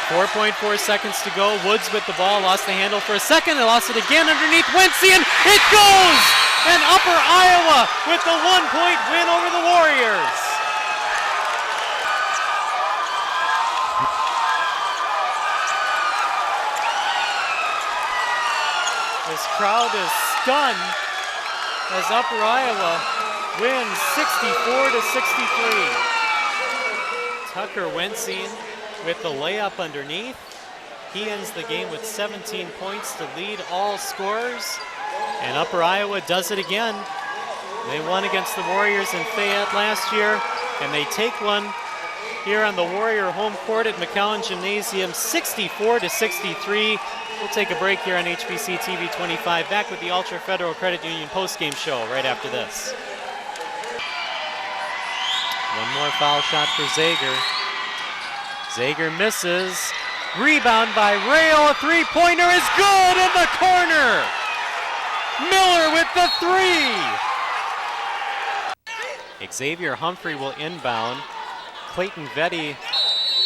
4.4 seconds to go. Woods with the ball, lost the handle for a second, and lost it again underneath Wensian. It goes! And Upper Iowa with the 1-point win over the Warriors. This crowd is stunned as Upper Iowa wins 64-63. Tucker Wensian with the layup underneath. He ends the game with 17 points to lead all scorers. And Upper Iowa does it again. They won against the Warriors in Fayette last year, and they take one here on the Warrior home court at McCowan Gymnasium, 64-63. We'll take a break here on HBC TV 25. Back with the Ultra Federal Credit Union postgame show right after this. One more foul shot for Zager. Zager misses. Rebound by Rayo. A three-pointer is good in the corner. Miller with the three. Xavier Humphrey will inbound. Clayton Vetty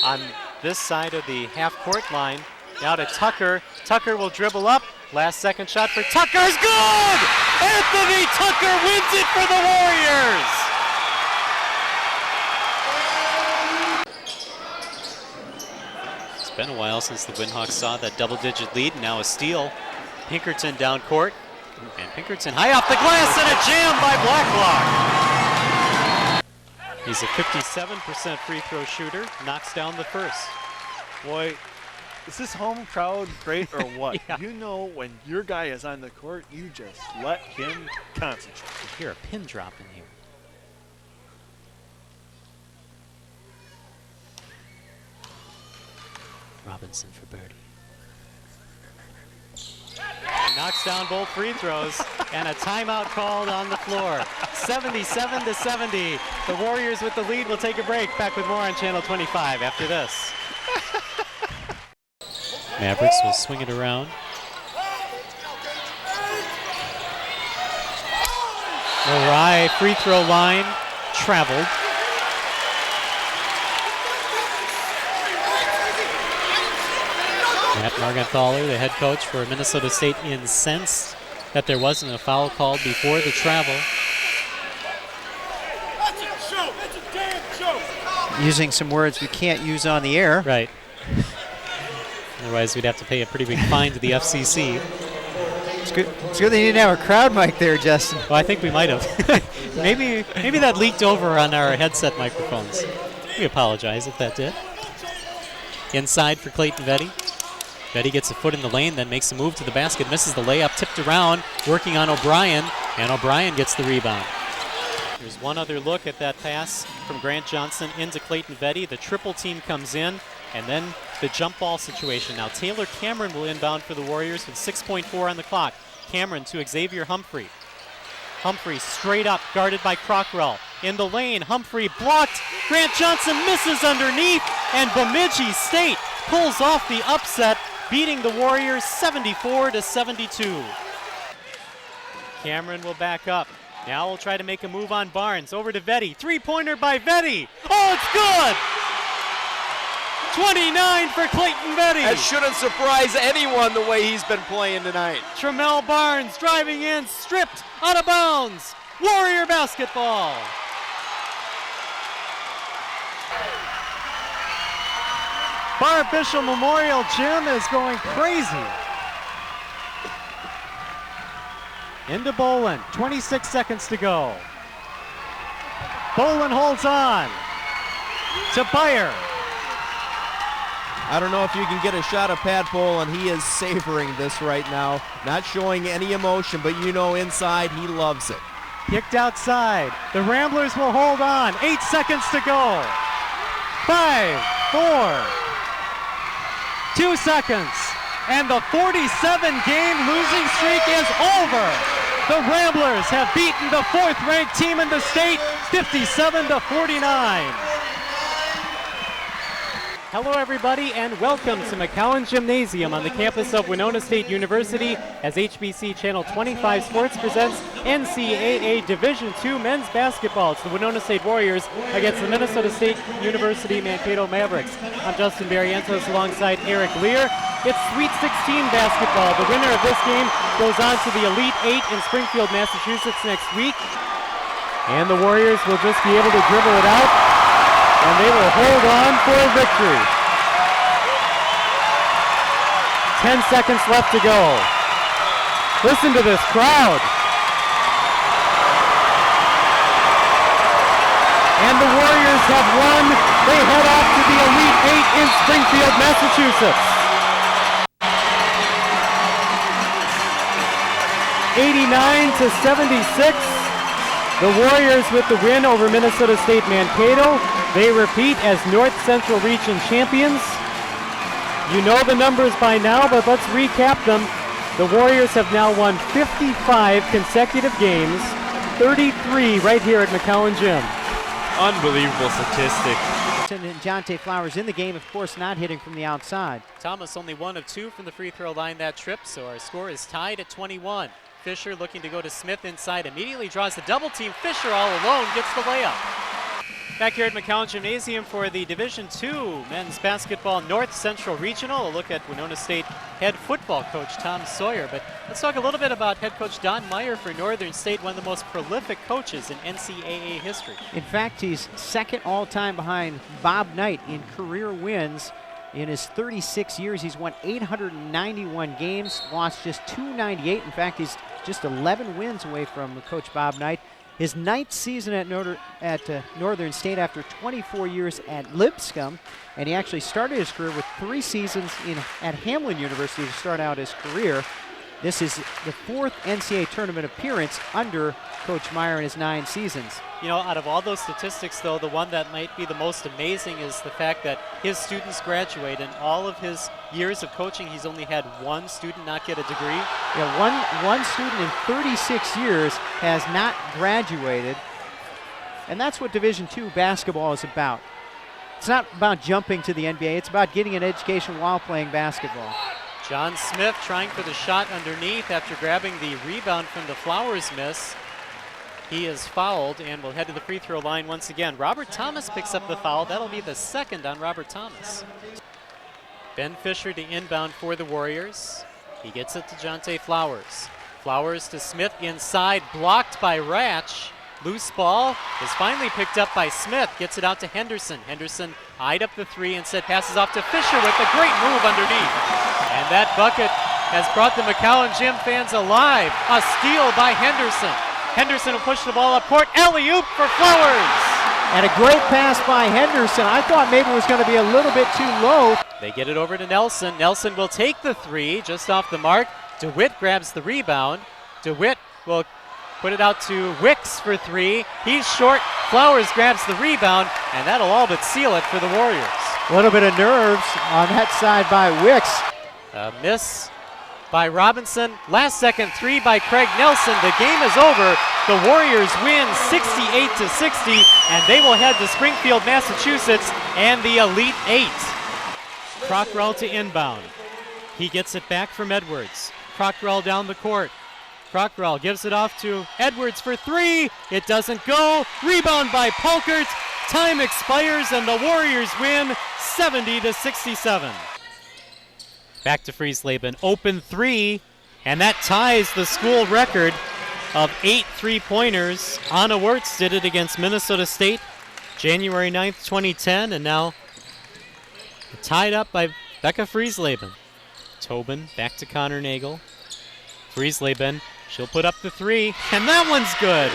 on this side of the half-court line. Now to Tucker. Tucker will dribble up. Last second shot for Tucker is good! Anthony Tucker wins it for the Warriors! It's been a while since the Windhawks saw that double-digit lead. Now a steal. Pinkerton down court. And Pinkerton high off the glass and a jam by Blacklock. He's a 57% free throw shooter. Knocks down the first. Boy, is this home crowd great or what? Yeah. You know when your guy is on the court, you just let him concentrate. You hear a pin drop in here. Robinson for birdie. Knocks down both free throws and a timeout called on the floor. 77-70. The Warriors with the lead. Will take a break. Back with more on Channel 25 after this. Mavericks will swing it around. Morai free throw line traveled. Matt Margenthaler, the head coach for Minnesota State, incensed that there wasn't a foul called before the travel. Using some words we can't use on the air. Right. Otherwise, we'd have to pay a pretty big fine to the FCC. It's good they didn't have a crowd mic there, Justin. Well, I think we might have. maybe that leaked over on our headset microphones. We apologize if that did. Inside for Clayton Vetty. Vetty gets a foot in the lane, then makes a move to the basket, misses the layup, tipped around, working on O'Brien, and O'Brien gets the rebound. There's one other look at that pass from Grant Johnson into Clayton Vetty. The triple team comes in, and then the jump ball situation. Now Taylor Cameron will inbound for the Warriors with 6.4 on the clock. Cameron to Xavier Humphrey. Humphrey straight up, guarded by Crockrell. In the lane, Humphrey blocked. Grant Johnson misses underneath, and Bemidji State pulls off the upset, beating the Warriors 74-72. Cameron will back up. Now we'll try to make a move on Barnes. Over to Vetty. Three-pointer by Vetty. Oh, it's good! 29 for Clayton Vetty. That shouldn't surprise anyone the way he's been playing tonight. Tramel Barnes driving in, stripped, out of bounds. Warrior basketball. Barb Bishop Memorial Gym is going crazy. Into Bolin, 26 seconds to go. Bolin holds on to Beyer. I don't know if you can get a shot of Pat Bolin. He is savoring this right now. Not showing any emotion, but you know inside he loves it. Kicked outside. The Ramblers will hold on. 8 seconds to go. 5, 4, 2 seconds. And the 47-game losing streak is over. The Ramblers have beaten the 4th-ranked team in the state, 57-49. Hello everybody and welcome to McCowan Gymnasium on the campus of Winona State University as HBC Channel 25 Sports presents NCAA Division II men's basketball. It's the Winona State Warriors against the Minnesota State University Mankato Mavericks. I'm Justin Barrientos alongside Eric Lear. It's Sweet 16 basketball. The winner of this game goes on to the Elite 8 in Springfield, Massachusetts next week. And the Warriors will just be able to dribble it out, and they will hold on for a victory. 10 seconds left to go. Listen to this crowd. And the Warriors have won. They head off to the Elite 8 in Springfield, Massachusetts. 89-76. The Warriors with the win over Minnesota State Mankato. They repeat as North Central Region champions. You know the numbers by now, but let's recap them. The Warriors have now won 55 consecutive games, 33 right here at McCowan Gym. Unbelievable statistic. And Jonte Flowers in the game, of course, not hitting from the outside. Thomas only 1 of 2 from the free throw line that trip, so our score is tied at 21. Fisher looking to go to Smith inside, immediately draws the double team. Fisher all alone gets the layup. Back here at McCowan Gymnasium for the Division II men's basketball North Central Regional. A look at Winona State head football coach Tom Sawyer. But let's talk a little bit about head coach Don Meyer for Northern State, one of the most prolific coaches in NCAA history. In fact, he's second all-time behind Bob Knight in career wins. In his 36 years, he's won 891 games, lost just 298. In fact, he's just 11 wins away from Coach Bob Knight. His 9th season at Northern State after 24 years at Lipscomb, and he actually started his career with 3 seasons at Hamline University to start out his career. This is the 4th NCAA tournament appearance under Coach Meyer in his 9 seasons. You know, out of all those statistics, though, the one that might be the most amazing is the fact that his students graduate. In all of his years of coaching, he's only had 1 student not get a degree. Yeah, one student in 36 years has not graduated, and that's what Division II basketball is about. It's not about jumping to the NBA. It's about getting an education while playing basketball. John Smith trying for the shot underneath after grabbing the rebound from the Flowers miss. He is fouled and will head to the free throw line once again. Robert Thomas picks up the foul. That'll be the 2nd on Robert Thomas. Ben Fisher to inbound for the Warriors. He gets it to Jonte Flowers. Flowers to Smith inside, blocked by Ratch. Loose ball is finally picked up by Smith. Gets it out to Henderson. Henderson eyed up the 3 and passes off to Fisher with a great move underneath. And that bucket has brought the McCowan Gym fans alive. A steal by Henderson. Henderson will push the ball up court. Alley-oop for Flowers. And a great pass by Henderson. I thought maybe it was going to be a little bit too low. They get it over to Nelson. Nelson will take the 3 just off the mark. DeWitt grabs the rebound. DeWitt will put it out to Wicks for 3. He's short. Flowers grabs the rebound, and that'll all but seal it for the Warriors. A little bit of nerves on that side by Wicks. A miss by Robinson. Last second 3 by Craig Nelson. The game is over. The Warriors win 68-60, and they will head to Springfield, Massachusetts, and the Elite 8. Crockrell to inbound. He gets it back from Edwards. Crockrell down the court. Crockrell gives it off to Edwards for 3. It doesn't go. Rebound by Polkert. Time expires, and the Warriors win 70-67. Back to Friesleben, open 3, and that ties the school record of 8 3-pointers. Anna Wirtz did it against Minnesota State January 9th, 2010, and now tied up by Becca Friesleben. Tobin back to Connor Nagel. Friesleben, she'll put up the 3, and that one's good.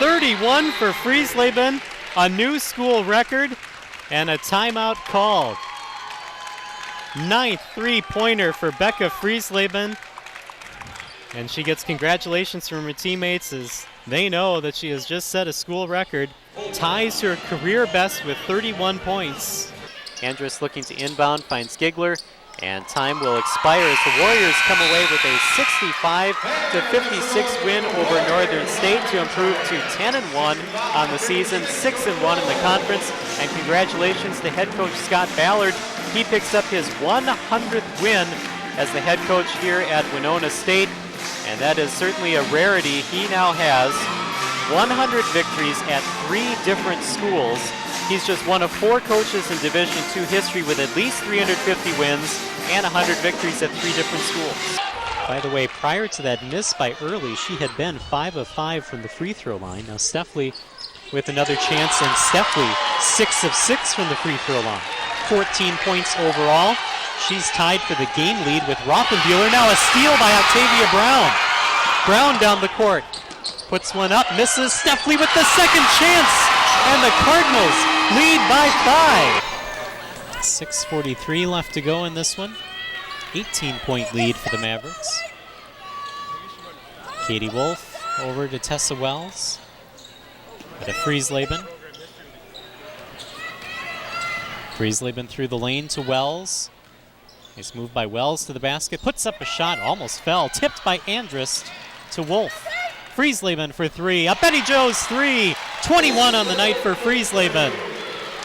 31 for Friesleben, a new school record, and a timeout called. 9th 3-pointer for Becca Friesleben, and she gets congratulations from her teammates as they know that she has just set a school record, ties her career best with 31 points. Andrus looking to inbound, finds Gigler, and time will expire as the Warriors come away with a 65-56 win over Northern State to improve to 10-1 on the season, 6-1 in the conference. And congratulations to head coach Scott Ballard He picks up his 100th win as the head coach here at Winona State, and that is certainly a rarity. He now has 100 victories at 3 different schools. He's just one of 4 coaches in Division II history with at least 350 wins and 100 victories at 3 different schools. By the way, prior to that miss by Early, she had been 5 of 5 from the free throw line. Now Steffley with another chance, and Steffley 6 of 6 from the free throw line. 14 points overall. She's tied for the game lead with Rothenbuehler. Now a steal by Octavia Brown. Brown down the court. Puts one up, misses. Steffley with the second chance. And the Cardinals lead by 5. 6:43 left to go in this one. 18-point lead for the Mavericks. Katie Wolf over to Tessa Wells. To Friesleben. Friesleben through the lane to Wells. Nice move by Wells to the basket. Puts up a shot, almost fell. Tipped by Andrist to Wolf. Friesleben for 3. A Betty Jo's 3. 21 on the night for Friesleben.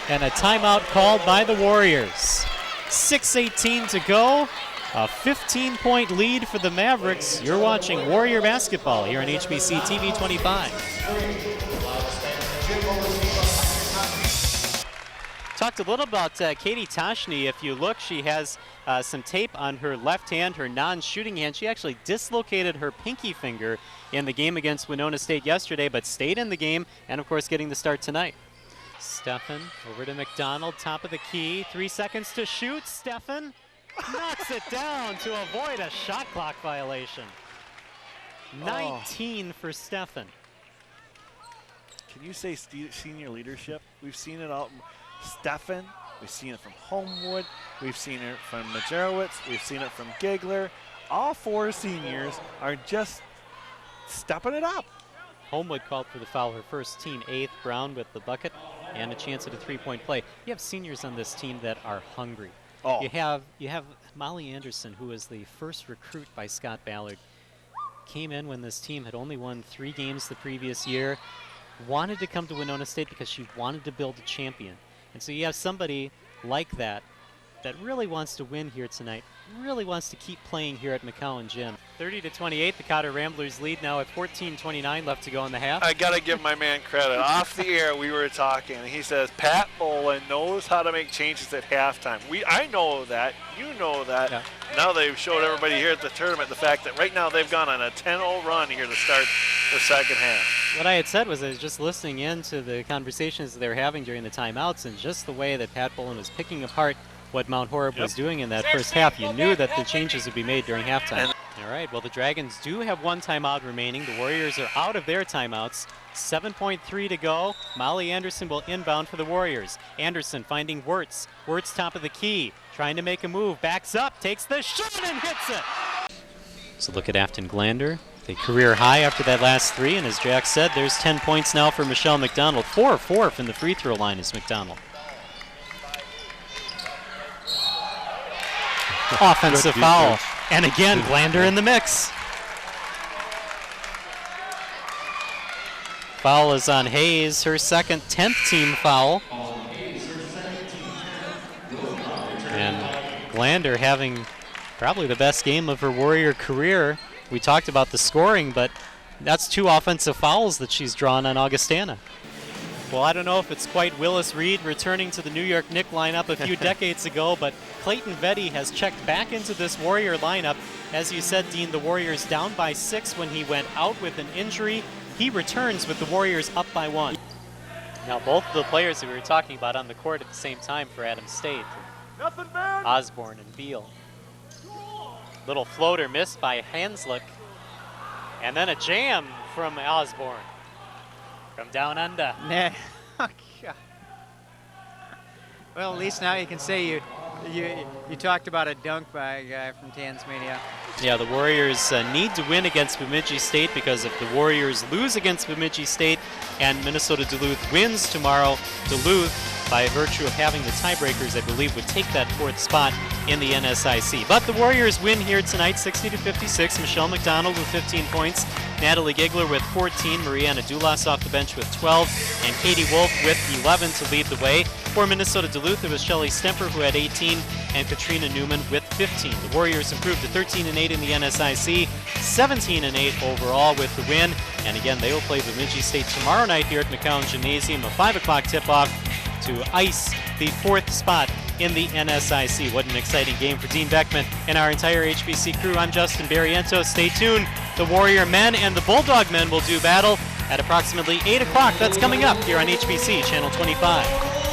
And a timeout called by the Warriors. 6:18 to go. A 15-point lead for the Mavericks. You're watching Warrior basketball here on HBC TV 25. Talked a little about Katie Toshny. If you look, she has some tape on her left hand, her non-shooting hand. She actually dislocated her pinky finger in the game against Winona State yesterday, but stayed in the game, and of course getting the start tonight. Steffen over to McDonald, top of the key. 3 seconds to shoot. Steffen knocks it down to avoid a shot clock violation. 19 for Steffen. Can you say senior leadership? We've seen it all. Steffen, we've seen it from Homewood, we've seen it from Majerowitz, we've seen it from Gigler. All 4 seniors are just stepping it up. Homewood called for the foul, her first team, 8th. Brown with the bucket and a chance at a 3-point play. You have seniors on this team that are hungry. Oh. You have Molly Anderson, who was the first recruit by Scott Ballard. Came in when this team had only won 3 games the previous year. Wanted to come to Winona State because she wanted to build a champion. And so you have somebody like that really wants to win here tonight, really wants to keep playing here at McCowan Gym. 30-28, the Cotter Ramblers lead now at 14:29 left to go in the half. I got to give my man credit. Off the air, we were talking, and he says, Pat Bolin knows how to make changes at halftime. I know that. You know that. Yeah. Now they've showed everybody here at the tournament the fact that right now they've gone on a 10-0 run here to start the second half. What I had said was I was just listening in to the conversations that they were having during the timeouts, and just the way that Pat Bolin was picking apart what Mount Horeb was doing in that first half. You knew that the changes would be made during halftime. All right, well, the Dragons do have 1 timeout remaining. The Warriors are out of their timeouts. 7.3 to go. Molly Anderson will inbound for the Warriors. Anderson finding Wirtz. Wirtz top of the key, trying to make a move. Backs up, takes the shot and hits it. So look at Afton Glander. The career high after that last 3, and as Jack said, there's 10 points now for Michelle McDonald. 4 of 4 from the free throw line is McDonald. Offensive foul. And again, Glander in the mix. Foul is on Hayes, her second, 10th team foul. And Glander having probably the best game of her Warrior career. We talked about the scoring, but that's 2 offensive fouls that she's drawn on Augustana. Well, I don't know if it's quite Willis Reed returning to the New York Knicks lineup a few decades ago, but Clayton Vetty has checked back into this Warrior lineup. As you said, Dean, the Warriors down by 6 when he went out with an injury. He returns with the Warriors up by 1. Now, both of the players that we were talking about on the court at the same time for Adams State. Osborne and Beal. Little floater missed by Hanslick. And then a jam from Osborne. From down under. Nah. Oh, God. Well, at least now you can say you talked about a dunk by a guy from Tasmania. Yeah, the Warriors need to win against Bemidji State, because if the Warriors lose against Bemidji State and Minnesota Duluth wins tomorrow, Duluth, by virtue of having the tiebreakers, I believe, would take that 4th spot in the NSIC. But the Warriors win here tonight, 60-56. Michelle McDonald with 15 points. Natalie Gigler with 14, Mariana Dulas off the bench with 12, and Katie Wolf with 11 to lead the way. For Minnesota Duluth, it was Shelley Stemper who had 18, and Katrina Newman with 15. The Warriors improved to 13-8 in the NSIC, 17-8 overall with the win. And again, they will play Bemidji State tomorrow night here at McCown Gymnasium, a 5 o'clock tip-off to ice the 4th spot in the NSIC. What an exciting game for Dean Beckman and our entire HBC crew. I'm Justin Barrientos. Stay tuned. The Warrior men and the Bulldog men will do battle at approximately 8 o'clock. That's coming up here on HBC Channel 25.